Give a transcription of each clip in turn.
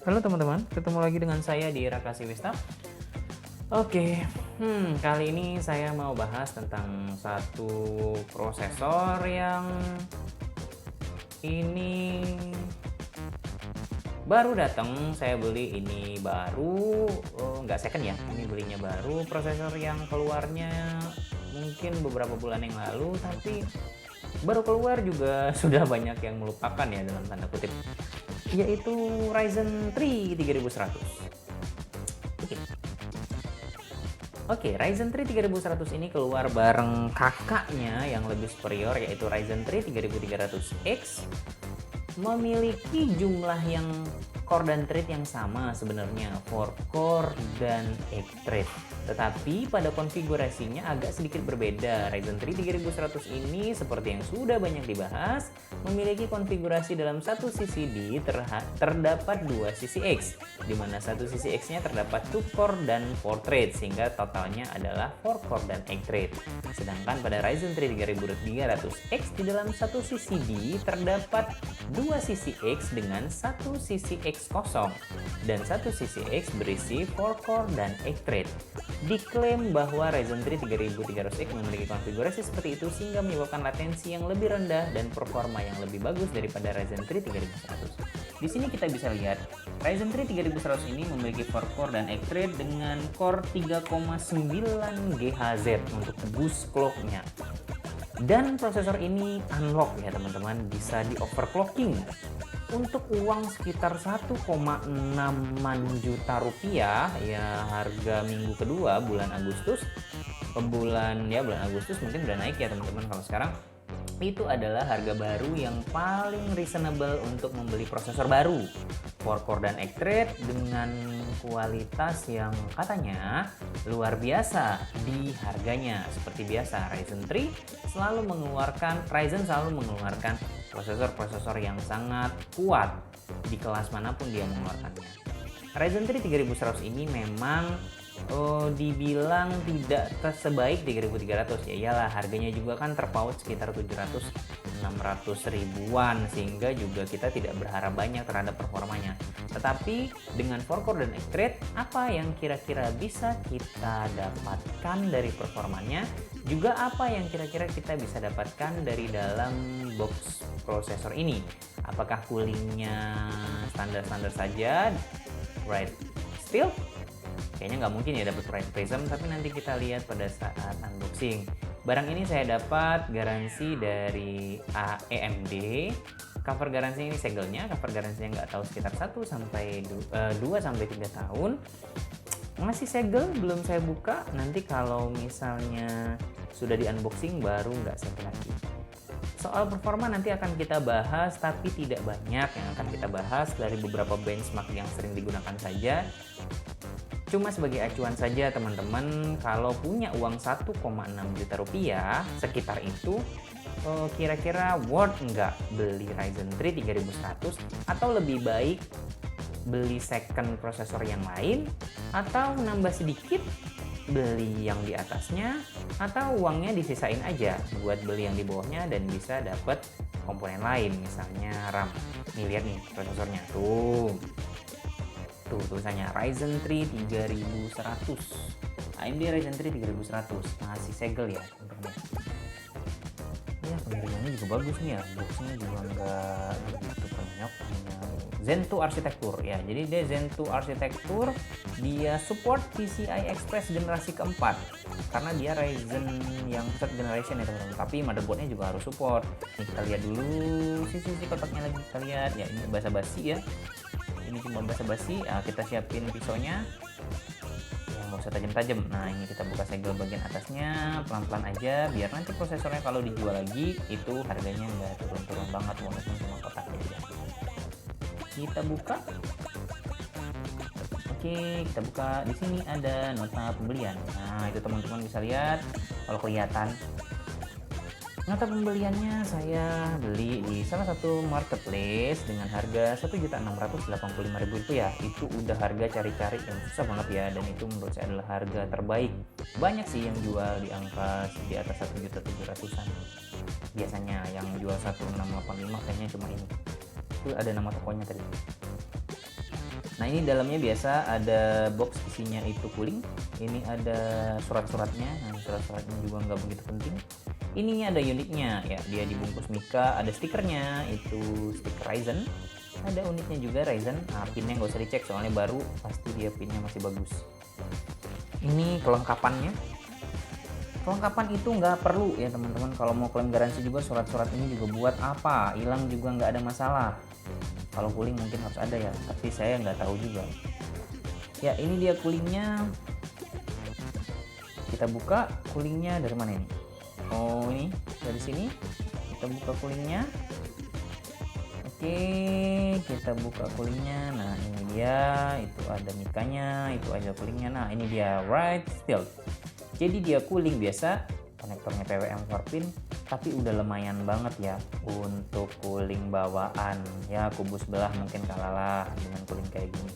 Halo teman-teman, ketemu lagi dengan saya di Raka Siwista. Oke, kali ini saya mau bahas tentang satu prosesor yang ini baru datang. Saya beli ini baru, nggak second ya, ini belinya baru. Prosesor yang keluarnya mungkin beberapa bulan yang lalu, tapi baru keluar juga sudah banyak yang melupakan ya dalam tanda kutip, yaitu Ryzen 3 3100. Oke. Oke, Ryzen 3 3100 ini keluar bareng kakaknya yang lebih superior, yaitu Ryzen 3 3300X. Memiliki jumlah yang core dan thread yang sama sebenarnya, 4 core dan 8 thread. Tetapi pada konfigurasinya agak sedikit berbeda. Ryzen 3 3100 ini seperti yang sudah banyak dibahas, memiliki konfigurasi dalam satu sisi D terdapat dua sisi X, di mana satu sisi X-nya terdapat 2 core dan 4 thread, sehingga totalnya adalah 4 core dan 8 thread. Sedangkan pada Ryzen 3 3300X di dalam satu sisi D terdapat dua sisi X dengan satu sisi X kosong, dan satu sisi X berisi 4 core dan 8 thread. Diklaim bahwa Ryzen 3 3300X memiliki konfigurasi seperti itu sehingga menyebabkan latensi yang lebih rendah dan performa yang lebih bagus daripada Ryzen 3 3100. Di sini kita bisa lihat Ryzen 3 3100 ini memiliki 4 core dan 8 thread dengan core 3,9 GHz untuk boost clock-nya. Dan prosesor ini unlock ya teman-teman, bisa di overclocking. Untuk uang sekitar 1,6 juta rupiah ya, harga minggu kedua bulan Agustus, bulan Agustus mungkin udah naik ya teman-teman. Kalau sekarang itu adalah harga baru yang paling reasonable untuk membeli prosesor baru 4 core dan 8 thread dengan kualitas yang katanya luar biasa di harganya. Seperti biasa, Ryzen selalu mengeluarkan prosesor-prosesor yang sangat kuat di kelas manapun dia mengeluarkannya. Ryzen 3 3100 ini memang dibilang tidak sebaik 3300 ya, iyalah harganya juga kan terpaut sekitar 700-600 ribuan, sehingga juga kita tidak berharap banyak terhadap performanya. Tetapi dengan 4 core dan 8 thread, apa yang kira-kira bisa kita dapatkan dari performanya, juga apa yang kira-kira kita bisa dapatkan dari dalam box prosesor ini. Apakah coolingnya standar-standar saja, right still? Kayaknya nggak mungkin ya dapat Bright Prism, tapi nanti kita lihat pada saat unboxing. Barang ini saya dapat garansi dari AMD. Cover garansi ini segelnya, cover garansinya nggak tahu sekitar 2 sampai 3 tahun. Masih segel, belum saya buka. Nanti kalau misalnya sudah di unboxing baru nggak segel lagi. Soal performa nanti akan kita bahas, tapi tidak banyak yang akan kita bahas, dari beberapa benchmark yang sering digunakan saja. Cuma sebagai acuan saja teman-teman, kalau punya uang 1,6 juta rupiah sekitar itu, kira-kira worth nggak beli Ryzen 3 3100, atau lebih baik beli second prosesor yang lain, atau nambah sedikit beli yang di atasnya, atau uangnya disisain aja buat beli yang di bawahnya dan bisa dapat komponen lain, misalnya RAM. Nih lihat nih prosesornya tuh tulisannya Ryzen 3 3100, AMD Ryzen 3 3100, masih segel ya tentunya. Ya penyaringannya juga bagus nih ya, boxnya juga nggak begitu penyok, hanya Zen 2 arsitektur ya. Jadi dia Zen 2 arsitektur, dia support PCI Express generasi keempat karena dia Ryzen yang third generation ya teman-teman, tapi motherboardnya juga harus support. Nih kita lihat dulu sisi kotaknya lagi, kita lihat ya, ini basa-basi ya, ini cuma basa-basi. Kita siapin pisaunya yang nggak usah tajam-tajam. Nah ini kita buka segel bagian atasnya pelan-pelan aja, biar nanti prosesornya kalau dijual lagi itu harganya nggak turun-turun banget walaupun cuma kotaknya aja. Kita buka. Oke, kita buka. Di sini ada nota pembelian. Nah itu teman-teman bisa lihat kalau kelihatan. Nota pembeliannya saya beli di salah satu marketplace dengan harga Rp1.685.000 ya. Itu udah harga cari-cari yang susah banget ya, dan itu menurut saya adalah harga terbaik. Banyak sih yang jual di angka di atas 1.700.000-an. Biasanya yang jual 1.685 kayaknya cuma ini. Itu ada nama tokonya tadi. Nah ini dalamnya biasa ada box, isinya itu cooling. Ini ada surat-suratnya. Nah surat-suratnya juga nggak begitu penting. Ini ada unitnya ya, dia dibungkus mika, ada stikernya, itu stiker Ryzen. Ada unitnya juga Ryzen. Nah pinnya nggak usah dicek soalnya baru, pasti dia pinnya masih bagus. Ini kelengkapannya. Kelengkapan itu nggak perlu ya teman-teman. Kalau mau klaim garansi juga surat-surat ini juga buat apa? Hilang juga nggak ada masalah. Kalau cooling mungkin harus ada ya, tapi saya nggak tahu juga. Ya ini dia coolingnya. Kita buka coolingnya dari mana ini? Oh ini dari sini. Kita buka coolingnya. Oke, kita buka coolingnya. Nah ini dia, itu ada mikanya, itu ada coolingnya. Nah ini dia right still. Jadi dia cooling biasa, konektornya PWM 4 pin, tapi udah lumayan banget ya untuk cooling bawaan. Ya kubu sebelah mungkin kalah lah dengan cooling kayak gini.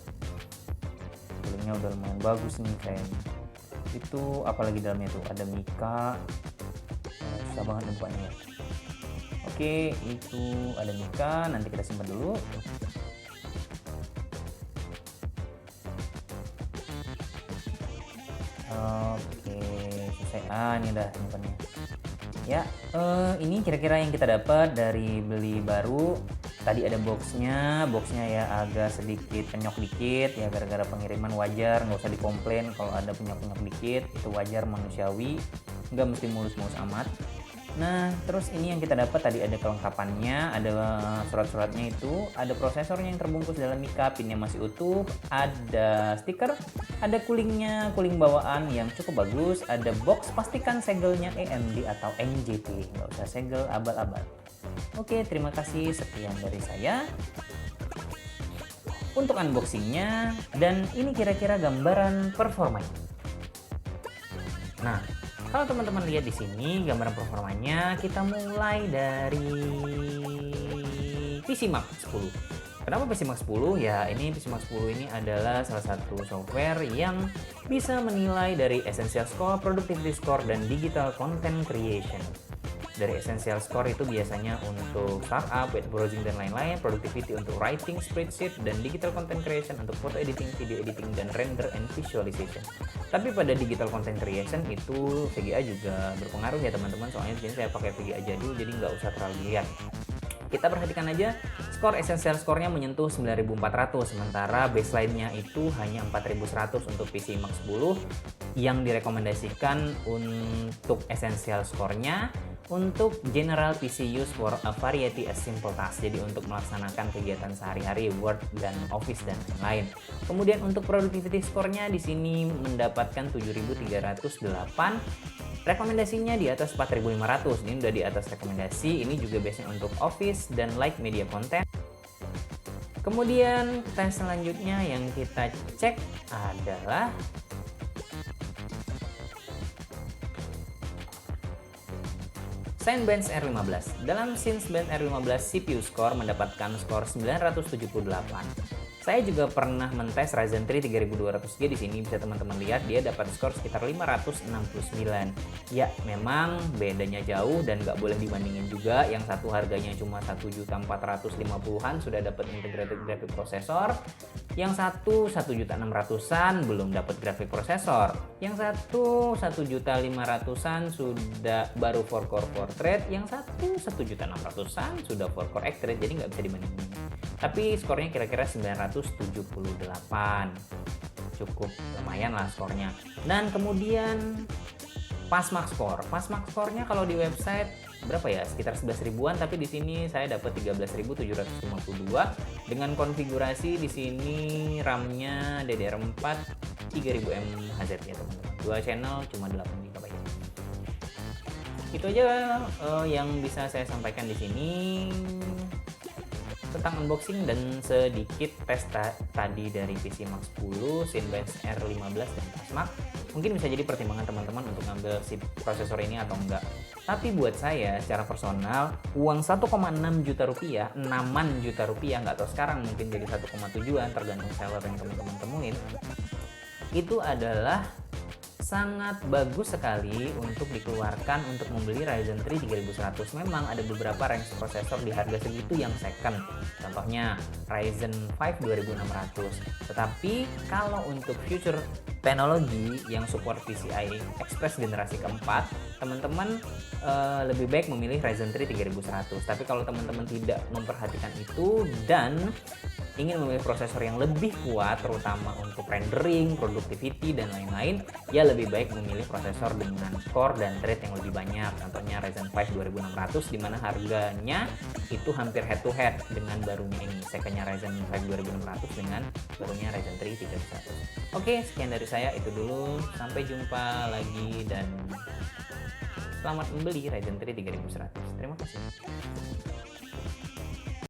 Coolingnya udah lumayan bagus nih kayaknya. Itu apalagi dalamnya tuh ada mika, susah banget bukanya ya. Oke, itu ada mika, nanti kita simpan dulu. Oke, selesai. Ini udah simpannya. Ya, ini kira-kira yang kita dapat dari beli baru. Tadi ada boxnya ya agak sedikit penyok dikit ya, gara-gara pengiriman, wajar, nggak usah dikomplain kalau ada penyok-penyok dikit, itu wajar, manusiawi, nggak mesti mulus-mulus amat. Nah terus ini yang kita dapat tadi ada kelengkapannya, ada surat-suratnya, itu ada prosesornya yang terbungkus dalam mika, pinnya masih utuh, ada stiker, ada coolingnya, cooling bawaan yang cukup bagus, ada box, pastikan segelnya AMD atau NJT, nggak usah segel abal-abal. Oke, terima kasih, sekian dari saya untuk unboxingnya, dan ini kira-kira gambaran performanya. Nah kalau teman-teman lihat di sini gambaran performanya, kita mulai dari PCMark 10. Kenapa PCMark 10? Ya ini PCMark 10 ini adalah salah satu software yang bisa menilai dari Essential Score, Productivity Score, dan Digital Content Creation. Dari Essential Score itu biasanya untuk startup, web browsing, dan lain-lain. Productivity untuk writing, spreadsheet, dan Digital Content Creation untuk photo editing, video editing, dan render and visualization. Tapi pada Digital Content Creation itu VGA juga berpengaruh ya teman-teman, soalnya di sini saya pakai VGA jadul jadi nggak usah terlalu lihat. Kita perhatikan aja, skor Essential Score-nya menyentuh 9400, sementara baseline-nya itu hanya 4100 untuk PCMark 10. Yang direkomendasikan untuk Essential Score-nya untuk general PC use for a variety of simple tasks, jadi untuk melaksanakan kegiatan sehari-hari, Word dan Office dan lain-lain. Kemudian untuk productivity score-nya di sini mendapatkan 7308. Rekomendasinya di atas 4500. Ini udah di atas rekomendasi. Ini juga biasanya untuk Office dan light media content. Kemudian tes selanjutnya yang kita cek adalah Cinebench R15. Dalam Cinebench R15, CPU score mendapatkan skor 978. Saya juga pernah mentes Ryzen 3 3200G, di sini bisa teman-teman lihat dia dapat skor sekitar 569. Ya, memang bedanya jauh dan nggak boleh dibandingin juga. Yang satu harganya cuma 1.450.000-an sudah dapat integrated graphic processor. Yang satu 1.600.000-an belum dapat graphic processor. Yang satu 1.500.000-an sudah baru 4-core 4-thread. Yang satu 1.600.000-an sudah 4-core 8-thread, jadi nggak bisa dibandingin. Tapi skornya kira-kira 978, cukup lumayan lah skornya. Dan kemudian PassMark Score. PassMark Score-nya kalau di website berapa ya? Sekitar 11 ribuan, tapi di sini saya dapat 13.752 dengan konfigurasi di sini RAM-nya DDR4 3000 mHz ya teman-teman. Dua channel cuma 8 GB. Itu aja yang bisa saya sampaikan di sini tentang unboxing dan sedikit tes tadi dari PCMark 10, Cinebench R15 dan PassMark. Mungkin bisa jadi pertimbangan teman-teman untuk ngambil si prosesor ini atau enggak. Tapi buat saya secara personal, uang 1,6 juta rupiah, 6 juta rupiah, nggak tahu sekarang mungkin jadi 1,7an tergantung seller yang teman-teman temuin, itu adalah sangat bagus sekali untuk dikeluarkan untuk membeli Ryzen 3 3100. Memang ada beberapa range prosesor di harga segitu yang second, contohnya Ryzen 5 2600. Tetapi kalau untuk future teknologi yang support PCI Express generasi keempat, teman-teman lebih baik memilih Ryzen 3 3100. Tapi kalau teman-teman tidak memperhatikan itu dan ingin memilih prosesor yang lebih kuat terutama untuk rendering, productivity dan lain-lain, ya lebih baik memilih prosesor dengan core dan thread yang lebih banyak. Contohnya Ryzen 5 2600 di mana harganya itu hampir head to head dengan barunya ini, secondnya Ryzen 5 2600 dengan barunya Ryzen 3 3100. Oke, sekian dari saya, itu dulu. Sampai jumpa lagi dan selamat membeli Ryzen 3 3100. Terima kasih.